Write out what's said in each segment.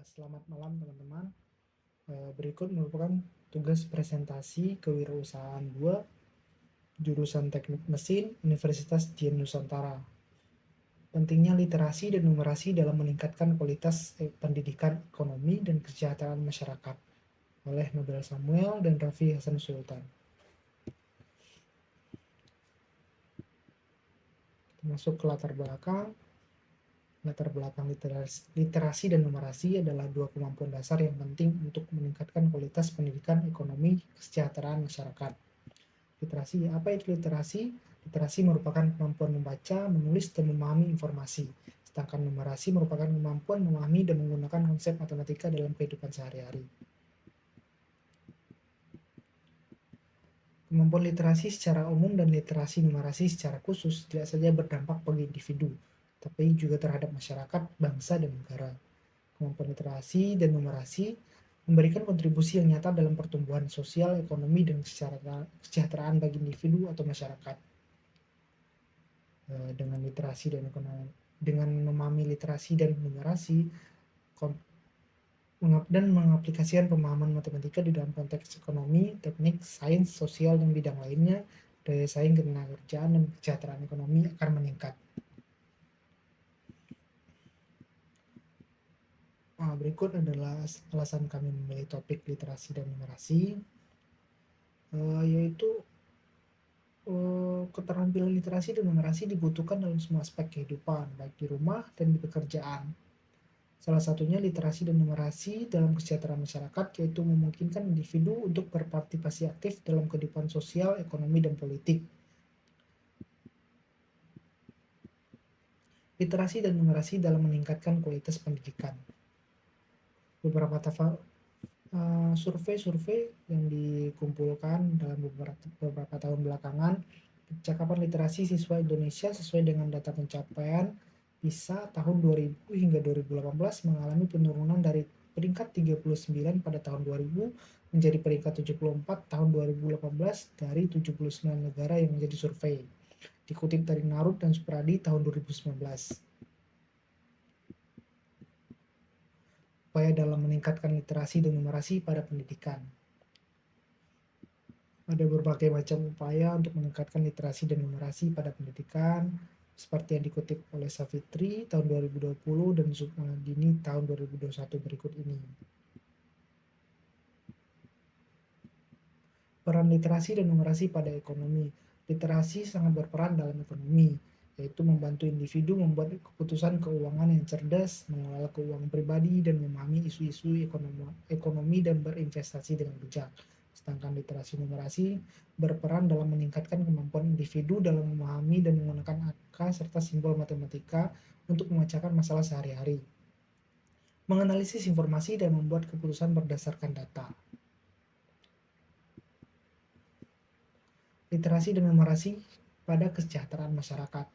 Selamat malam teman-teman. Berikut merupakan tugas presentasi kewirausahaan 2 jurusan Teknik Mesin Universitas Dian Nusantara. Pentingnya literasi dan numerasi dalam meningkatkan kualitas pendidikan ekonomi dan kesejahteraan masyarakat oleh Nobel Samuel dan Raffi Hasan Sultan. Masuk ke latar belakang. Latar belakang literasi dan numerasi adalah dua kemampuan dasar yang penting untuk meningkatkan kualitas pendidikan ekonomi kesejahteraan masyarakat. Literasi, apa itu literasi? Literasi merupakan kemampuan membaca, menulis, dan memahami informasi. Sedangkan numerasi merupakan kemampuan memahami dan menggunakan konsep matematika dalam kehidupan sehari-hari. Kemampuan literasi secara umum dan literasi numerasi secara khusus tidak saja berdampak bagi individu, tapi juga terhadap masyarakat, bangsa, dan negara. Kemampuan literasi dan numerasi memberikan kontribusi yang nyata dalam pertumbuhan sosial, ekonomi, dan kesejahteraan bagi individu atau masyarakat. Dengan literasi dan ekonomi, dengan memahami literasi dan numerasi dan mengaplikasikan pemahaman matematika di dalam konteks ekonomi, teknik, sains, sosial, dan bidang lainnya, daya saing ketenagakerjaan dan kesejahteraan ekonomi akan meningkat. Berikut adalah alasan kami memilih topik literasi dan numerasi, yaitu keterampilan literasi dan numerasi dibutuhkan dalam semua aspek kehidupan, baik di rumah dan di pekerjaan. Salah satunya literasi dan numerasi dalam kesejahteraan masyarakat, yaitu memungkinkan individu untuk berpartisipasi aktif dalam kehidupan sosial, ekonomi, dan politik. Literasi dan numerasi dalam meningkatkan kualitas pendidikan. Beberapa survei-survei yang dikumpulkan dalam beberapa tahun belakangan, pencakapan literasi siswa Indonesia sesuai dengan data pencapaian PISA tahun 2000 hingga 2018 mengalami penurunan dari peringkat 39 pada tahun 2000 menjadi peringkat 74 tahun 2018 dari 79 negara yang menjadi survei. Dikutip dari Narut dan Supradi tahun 2019. Upaya dalam meningkatkan literasi dan numerasi pada pendidikan. Ada berbagai macam upaya untuk meningkatkan literasi dan numerasi pada pendidikan, seperti yang dikutip oleh Savitri tahun 2020 dan Sukmadini tahun 2021 berikut ini. Peran literasi dan numerasi pada ekonomi. Literasi sangat berperan dalam ekonomi, yaitu membantu individu membuat keputusan keuangan yang cerdas, mengelola keuangan pribadi, dan memahami isu-isu ekonomi dan berinvestasi dengan bijak. Sedangkan literasi numerasi berperan dalam meningkatkan kemampuan individu dalam memahami dan menggunakan angka serta simbol matematika untuk memecahkan masalah sehari-hari, menganalisis informasi, dan membuat keputusan berdasarkan data. Literasi dan numerasi pada kesejahteraan masyarakat.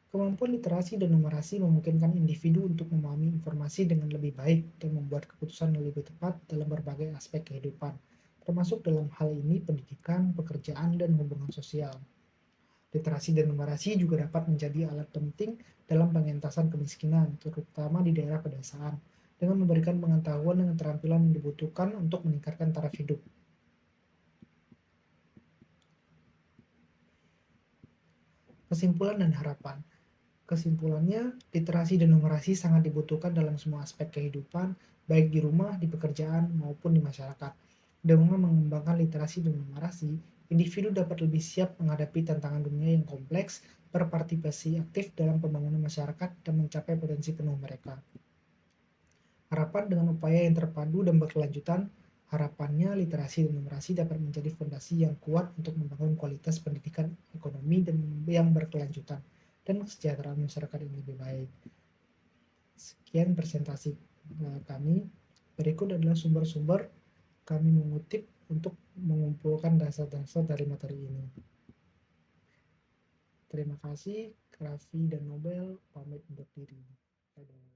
Kemampuan literasi dan numerasi memungkinkan individu untuk memahami informasi dengan lebih baik dan membuat keputusan yang lebih tepat dalam berbagai aspek kehidupan, termasuk dalam hal ini pendidikan, pekerjaan, dan hubungan sosial. Literasi dan numerasi juga dapat menjadi alat penting dalam pengentasan kemiskinan, terutama di daerah pedesaan, dengan memberikan pengetahuan dan keterampilan yang dibutuhkan untuk meningkatkan taraf hidup. Kesimpulan dan harapan. Kesimpulannya, literasi dan numerasi sangat dibutuhkan dalam semua aspek kehidupan, baik di rumah, di pekerjaan, maupun di masyarakat. Dengan mengembangkan literasi dan numerasi, individu dapat lebih siap menghadapi tantangan dunia yang kompleks, berpartisipasi aktif dalam pembangunan masyarakat, dan mencapai potensi penuh mereka. Harapan dengan upaya yang terpadu dan berkelanjutan, harapannya literasi dan numerasi dapat menjadi fondasi yang kuat untuk membangun kualitas pendidikan, ekonomi, dan yang berkelanjutan, dan kesejahteraan masyarakat yang lebih baik. Sekian presentasi kami. Berikut adalah sumber-sumber kami mengutip untuk mengumpulkan dasar-dasar dari materi ini. Terima kasih, Raffi dan Nobel pamit undur diri. Bye-bye.